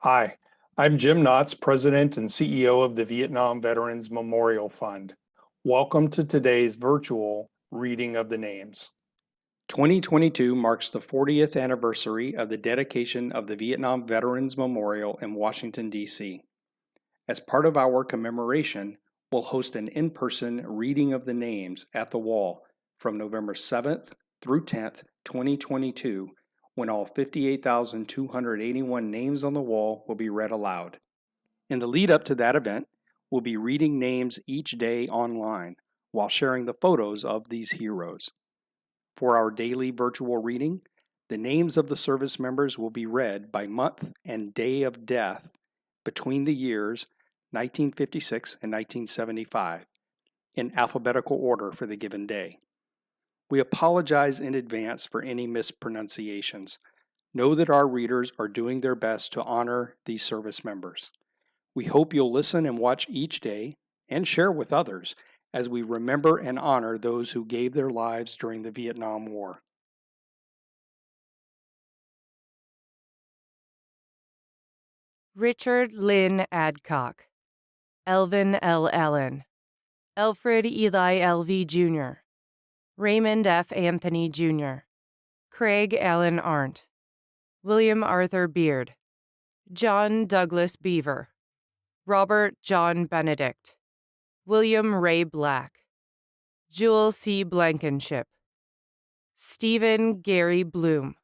Hi, I'm Jim Knotts, President and CEO of the Vietnam Veterans Memorial Fund. Welcome to today's virtual reading of the names. 2022 marks the 40th anniversary of the dedication of the Vietnam Veterans Memorial in Washington, D.C. As part of our commemoration, we'll host an in-person reading of the names at the wall from November 7th through 10th, 2022, when all 58,281 names on the wall will be read aloud. In the lead up to that event, we'll be reading names each day online while sharing the photos of these heroes. For our daily virtual reading, the names of the service members will be read by month and day of death between the years 1956 and 1975 in alphabetical order for the given day. We apologize in advance for any mispronunciations. Know that our readers are doing their best to honor these service members. We hope you'll listen and watch each day and share with others as we remember and honor those who gave their lives during the Vietnam War. Richard Lynn Adcock, Elvin L. Allen, Alfred Eli L.V. Jr., Raymond F. Anthony Jr., Craig Allen Arndt, William Arthur Beard, John Douglas Beaver, Robert John Benedict, William Ray Black, Jewel C. Blankenship, Stephen Gary Bloom,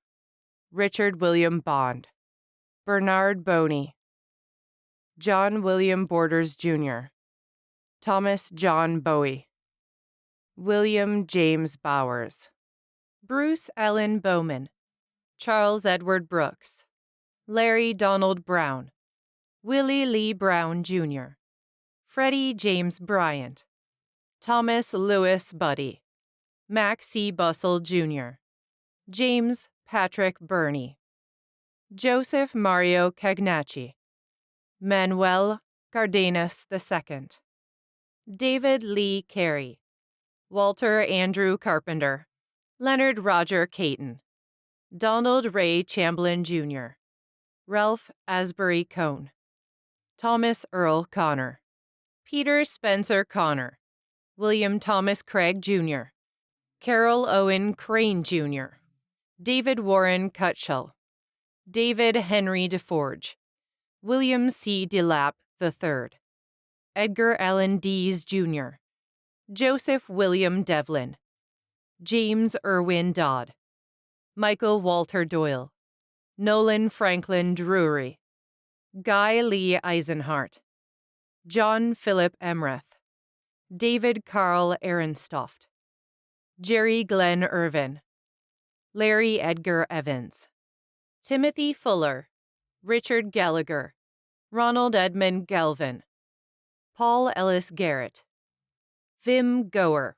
Richard William Bond, Bernard Boney, John William Borders Jr., Thomas John Bowie, William James Bowers, Bruce Allen Bowman, Charles Edward Brooks, Larry Donald Brown, Willie Lee Brown Jr., Freddie James Bryant, Thomas Lewis Buddy, Max C. Bussell Jr., James Patrick Burney, Joseph Mario Cagnacci, Manuel Cardenas II, David Lee Carey, Walter Andrew Carpenter, Leonard Roger Caton, Donald Ray Chamblin Jr., Ralph Asbury Cohn, Thomas Earl Connor, Peter Spencer Connor, William Thomas Craig Jr., Carol Owen Crane Jr., David Warren Cutshall, David Henry DeForge, William C. DeLapp III, Edgar Allan Dees Jr., Joseph William Devlin, James Irwin Dodd, Michael Walter Doyle, Nolan Franklin Drury, Guy Lee Eisenhart, John Philip Emreth, David Carl Ehrenstoft, Jerry Glenn Irvin, Larry Edgar Evans, Timothy Fuller, Richard Gallagher, Ronald Edmund Galvin, Paul Ellis Garrett, Vim Goer,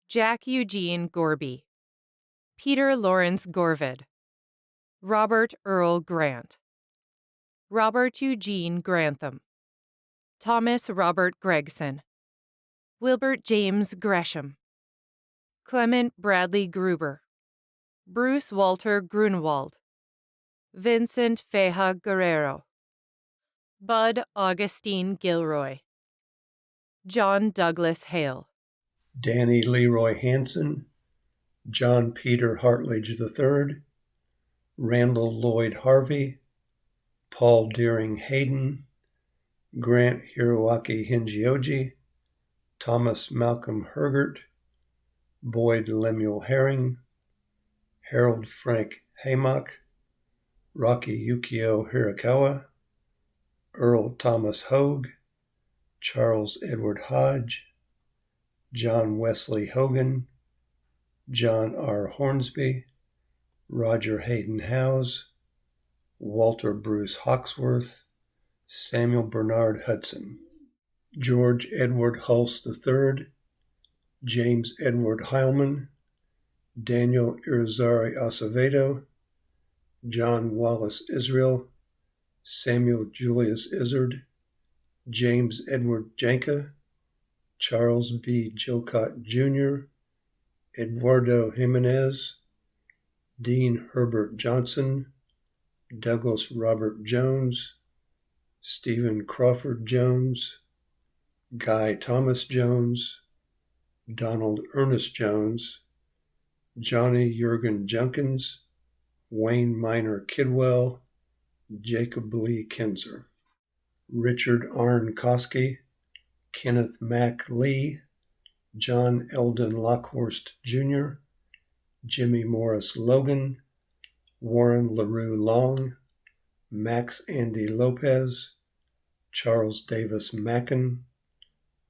Jack Eugene Gorby, Peter Lawrence Gorvid, Robert Earl Grant, Robert Eugene Grantham, Thomas Robert Gregson, Wilbert James Gresham, Clement Bradley Gruber, Bruce Walter Grunwald, Vincent Feja Guerrero, Bud Augustine Gilroy, John Douglas Hale, Danny Leroy Hansen, John Peter Hartledge III, Randall Lloyd Harvey, Paul Deering Hayden, Grant Hiroaki Hingioji, Thomas Malcolm Hergert, Boyd Lemuel Herring, Harold Frank Haymock, Rocky Yukio Hirakawa, Earl Thomas Hogue, Charles Edward Hodge, John Wesley Hogan, John R. Hornsby, Roger Hayden Howes, Walter Bruce Hawksworth, Samuel Bernard Hudson, George Edward Hulse III, James Edward Heilman, Daniel Irizarry Acevedo, John Wallace Israel, Samuel Julius Izzard, James Edward Janka, Charles B. Jocott Jr., Eduardo Jimenez, Dean Herbert Johnson, Douglas Robert Jones, Stephen Crawford Jones, Guy Thomas Jones, Donald Ernest Jones, Johnny Jurgen Junkins, Wayne Minor Kidwell, Jacob Lee Kinzer, Richard Arn Koski, Kenneth Mack Lee, John Eldon Lockhorst Jr., Jimmy Morris Logan, Warren LaRue Long, Max Andy Lopez, Charles Davis Mackin,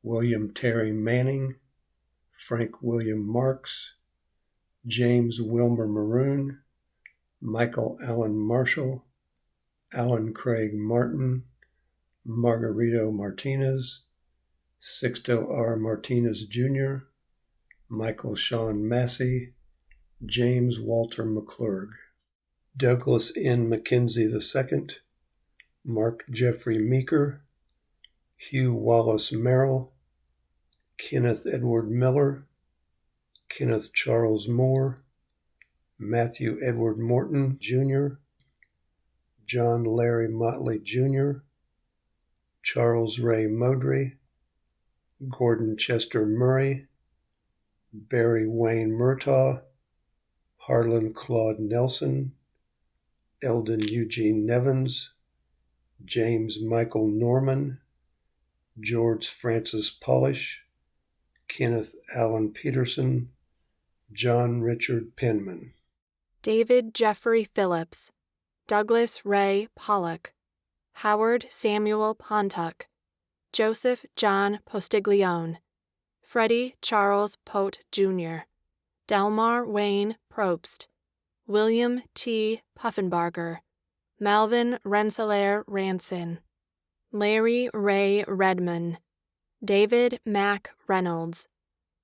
William Terry Manning, Frank William Marks, James Wilmer Maroon, Michael Allen Marshall, Alan Craig Martin, Margarito Martinez, Sixto R. Martinez Jr., Michael Sean Massey, James Walter McClurg, Douglas N. McKenzie II, Mark Jeffrey Meeker, Hugh Wallace Merrill, Kenneth Edward Miller, Kenneth Charles Moore, Matthew Edward Morton Jr., John Larry Motley Jr., Charles Ray Modry, Gordon Chester Murray, Barry Wayne Murtaugh, Harlan Claude Nelson, Eldon Eugene Nevins, James Michael Norman, George Francis Polish, Kenneth Allen Peterson, John Richard Penman, David Jeffrey Phillips, Douglas Ray Pollock, Howard Samuel Pontuck, Joseph John Postiglione, Freddie Charles Pote Jr., Delmar Wayne Probst, William T. Puffenbarger, Malvin Rensselaer Ranson, Larry Ray Redman, David Mack Reynolds,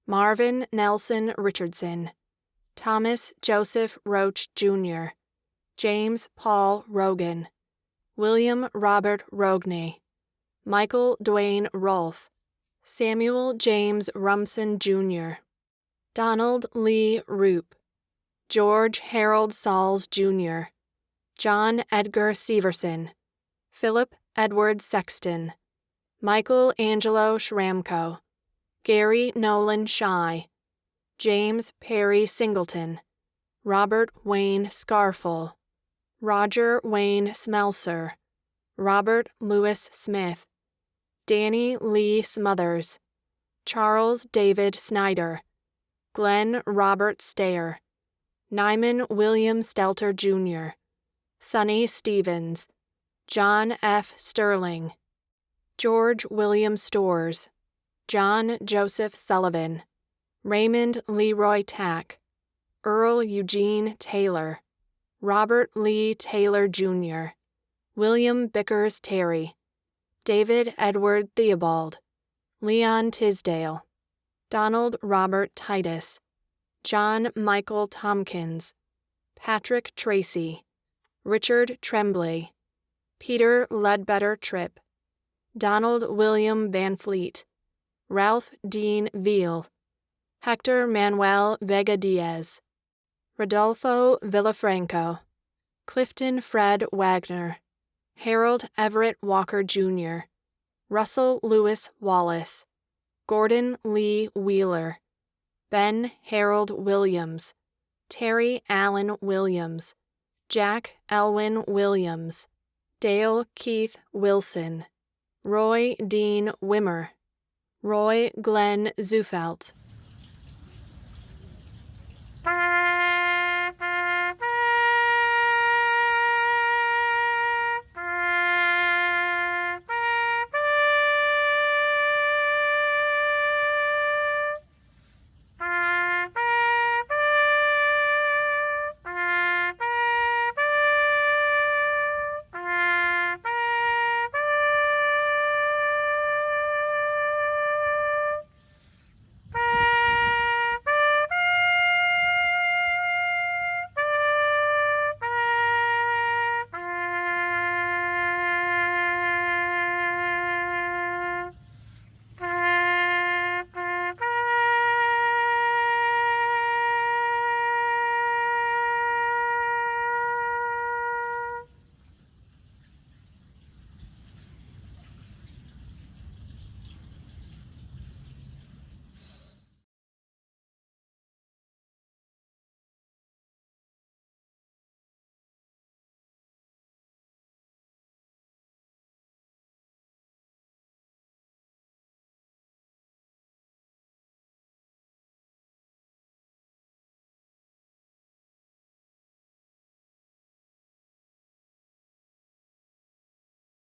Marvin Nelson Richardson, Thomas Joseph Roach Jr., James Paul Rogan, William Robert Rogney, Michael Dwayne Rolfe, Samuel James Rumson Jr., Donald Lee Roop, George Harold Sauls Jr., John Edgar Severson, Philip Edward Sexton, Michael Angelo Schramko, Gary Nolan Shy, James Perry Singleton, Robert Wayne Scarfull, Roger Wayne Smelser, Robert Louis Smith, Danny Lee Smothers, Charles David Snyder, Glenn Robert Stayer, Nyman William Stelter Jr., Sonny Stevens, John F. Sterling, George William Storrs, John Joseph Sullivan, Raymond Leroy Tack, Earl Eugene Taylor, Robert Lee Taylor Jr., William Bickers Terry, David Edward Theobald, Leon Tisdale, Donald Robert Titus, John Michael Tompkins, Patrick Tracy, Richard Tremblay, Peter Ledbetter Tripp, Donald William Van Fleet, Ralph Dean Veal, Hector Manuel Vega Diaz, Rodolfo Villafranco, Clifton Fred Wagner, Harold Everett Walker Jr., Russell Lewis Wallace, Gordon Lee Wheeler, Ben Harold Williams, Terry Allen Williams, Jack Elwyn Williams, Dale Keith Wilson, Roy Dean Wimmer, Roy Glenn Zufelt,